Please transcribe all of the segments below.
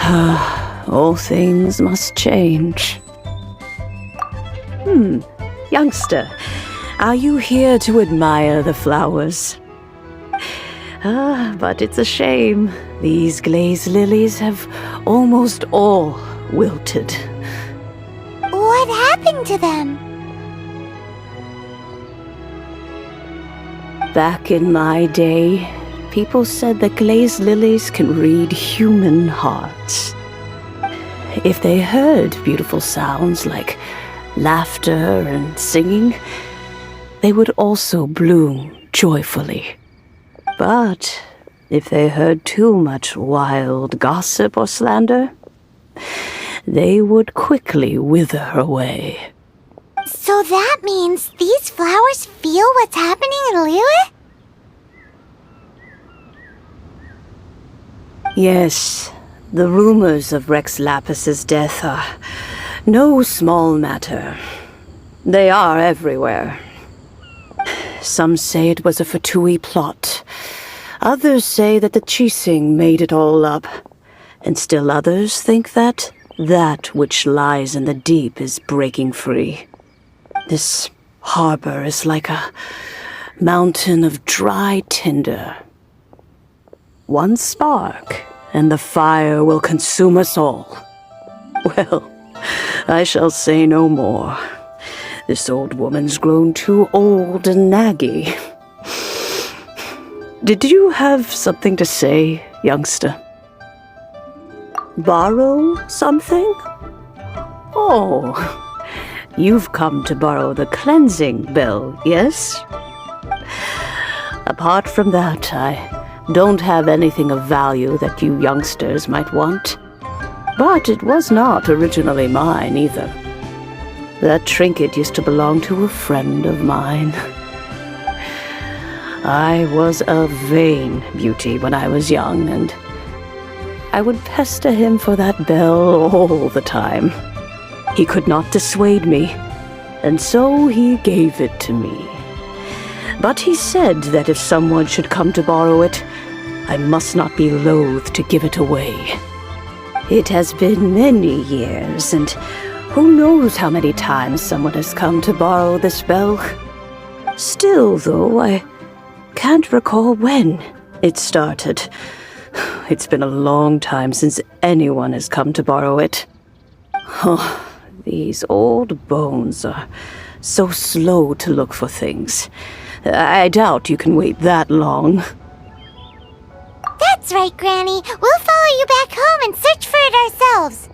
All things must change. Youngster, are you here to admire the flowers? But it's a shame. These glazed lilies have almost all wilted. What happened to them? Back in my day, people said that glazed lilies can read human hearts. If they heard beautiful sounds like laughter and singing, they would also bloom joyfully. But if they heard too much wild gossip or slander, they would quickly wither away. So that means these flowers feel what's happening in Liyue? Yes, the rumors of Rex Lapis's death are no small matter. They are everywhere. Some say it was a Fatui plot. Others say that the Chising made it all up. And still others think that which lies in the deep is breaking free. This harbor is like a mountain of dry tinder. One spark, and the fire will consume us all. Well, I shall say no more. This old woman's grown too old and naggy. Did you have something to say, youngster? Borrow something? Oh, you've come to borrow the cleansing bell, yes? Apart from that, I don't have anything of value that you youngsters might want. But it was not originally mine, either. That trinket used to belong to a friend of mine. I was a vain beauty when I was young, and I would pester him for that bell all the time. He could not dissuade me, and so he gave it to me. But he said that if someone should come to borrow it, I must not be loath to give it away. It has been many years, and who knows how many times someone has come to borrow this bell. Still, though, I can't recall when it started. It's been a long time since anyone has come to borrow it. Oh, these old bones are so slow to look for things. I doubt you can wait that long. That's right, Granny. We'll follow you back home and search for it ourselves.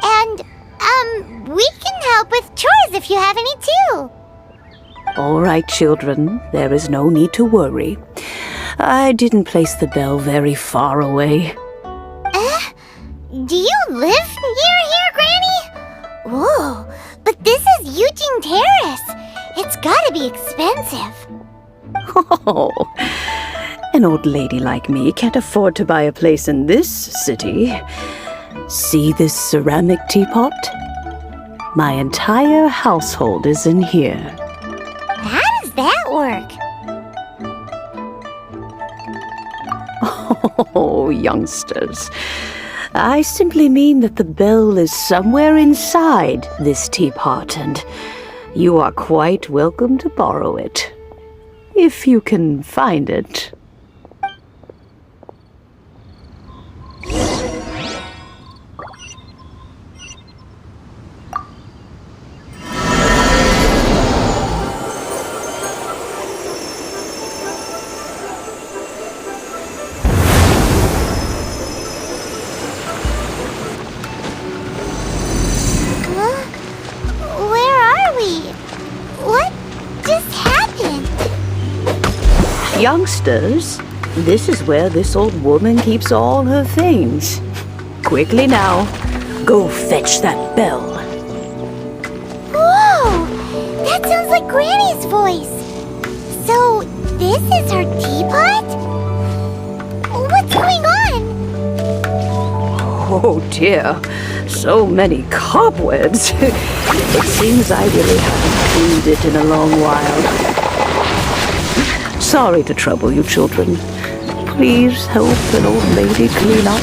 And, we can help with chores if you have any too. All right, children. There is no need to worry. I didn't place the bell very far away. Do you live near here, Granny? Whoa, but this is Eugene Terrace. It's gotta be expensive. Oh, an old lady like me can't afford to buy a place in this city. See this ceramic teapot? My entire household is in here. How does that work? Oh, youngsters. I simply mean that the bell is somewhere inside this teapot, and you are quite welcome to borrow it, if you can find it. Youngsters, this is where this old woman keeps all her things. Quickly now, go fetch that bell. Whoa! That sounds like Granny's voice. So, this is her teapot? What's going on? Oh dear, so many cobwebs. It seems I really haven't cleaned it in a long while. Sorry to trouble you, children. please help an old lady clean up?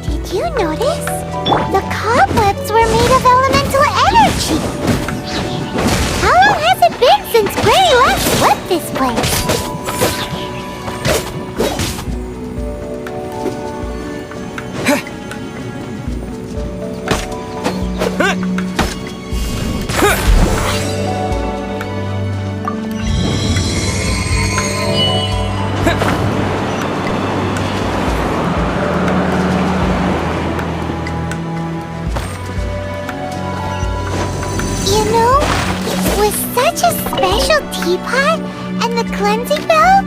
Did you notice? The cobwebs were made of elemental energy. How long has it been since Granny last swept this place? You know, with such a special teapot and the cleansing bell,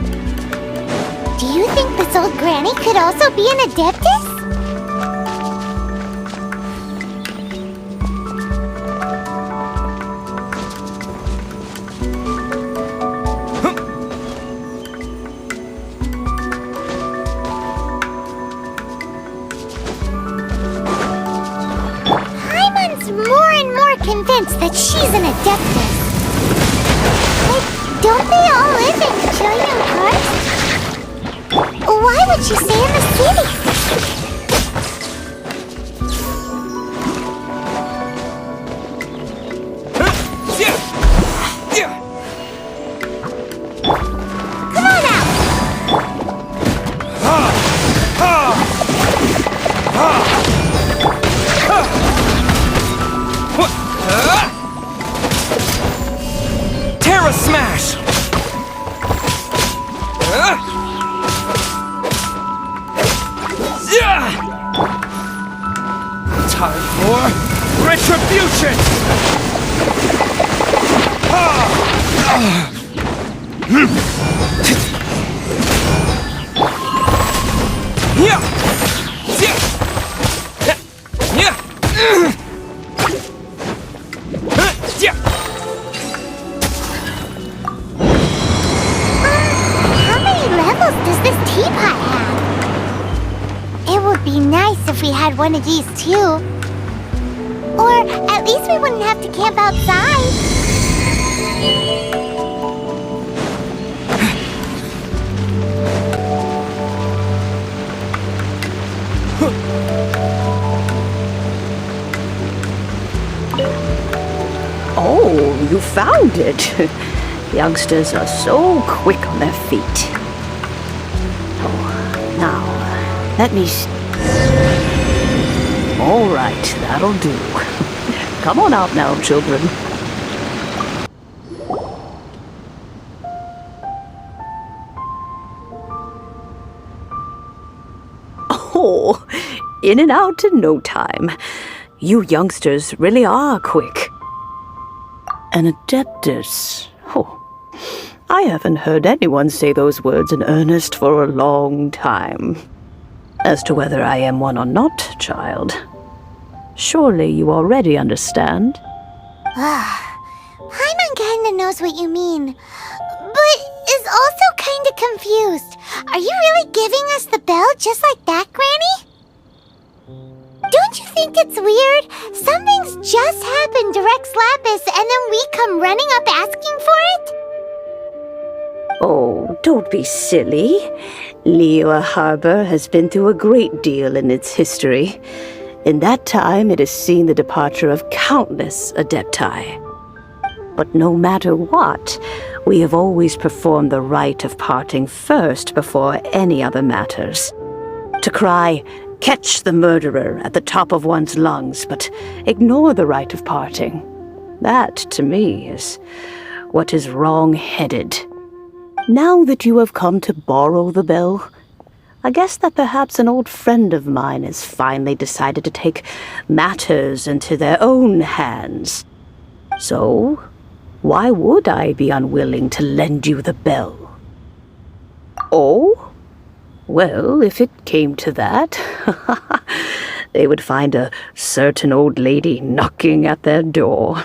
do you think this old granny could also be an adeptus? Paimon's more and more convinced that she's an adeptus. But don't they all live in trillion parts? Why would she stay in the city? Come on out! Terra Smash! Time for retribution! How many levels does this teapot have? It would be nice if we had one of these too. Or at least we wouldn't have to camp outside. Oh, you found it. Youngsters are so quick on their feet. Oh, now, let me... All right, that'll do. Come on out now, children. Oh, in and out in no time. You youngsters really are quick. An adeptus. Oh, I haven't heard anyone say those words in earnest for a long time. As to whether I am one or not, child, surely you already understand. Paimon kinda knows what you mean, but is also kinda confused. Are you really giving us the bell just like that, Granny? Don't you think it's weird? Some things just happen to Rex Lapis and then we come running up asking for it? Oh, don't be silly. Liyue Harbor has been through a great deal in its history. In that time, it has seen the departure of countless adepti. But no matter what, we have always performed the rite of parting first before any other matters. To cry, "Catch the murderer," at the top of one's lungs, but ignore the rite of parting. That, to me, is what is wrong-headed. Now that you have come to borrow the bell, I guess that perhaps an old friend of mine has finally decided to take matters into their own hands. So, why would I be unwilling to lend you the bell? Oh? Well, if it came to that, they would find a certain old lady knocking at their door.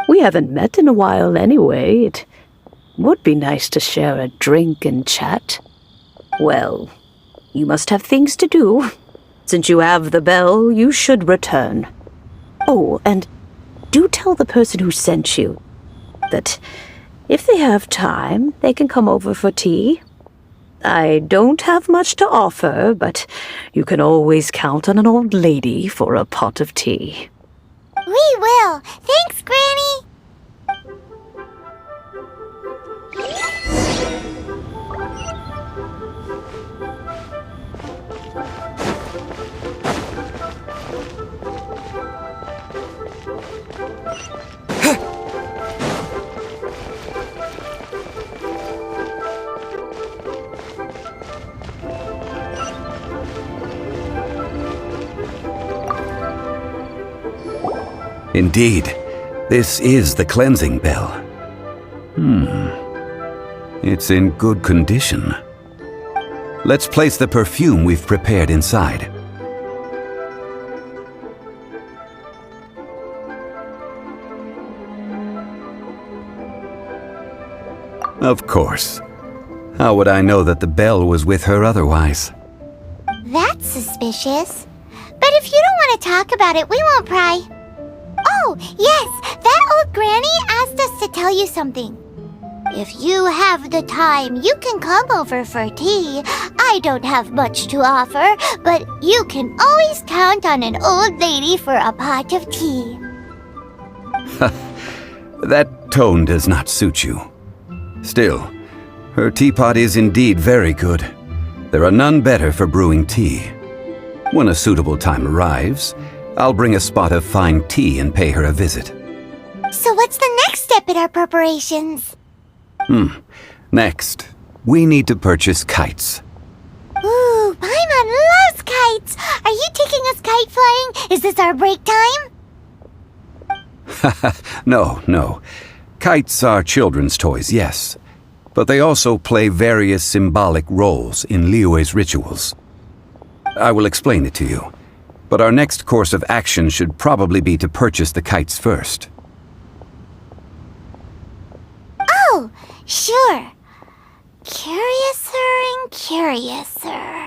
We haven't met in a while anyway. It would be nice to share a drink and chat. Well, you must have things to do. Since you have the bell, you should return. Oh, and do tell the person who sent you that if they have time, they can come over for tea. I don't have much to offer, but you can always count on an old lady for a pot of tea. We will. Thanks, Granny. Indeed, this is the cleansing bell. It's in good condition. Let's place the perfume we've prepared inside. Of course. How would I know that the bell was with her otherwise? That's suspicious. But if you don't want to talk about it, we won't pry. Oh, yes, that old granny asked us to tell you something. If you have the time, you can come over for tea. I don't have much to offer, but you can always count on an old lady for a pot of tea. That tone does not suit you. Still, her teapot is indeed very good. There are none better for brewing tea. When a suitable time arrives, I'll bring a spot of fine tea and pay her a visit. So what's the next step in our preparations? Next, we need to purchase kites. Ooh, Paimon loves kites! Are you taking us kite flying? Is this our break time? No. Kites are children's toys, yes. But they also play various symbolic roles in Liyue's rituals. I will explain it to you. But our next course of action should probably be to purchase the kites first. Oh, sure. Curiouser and curiouser.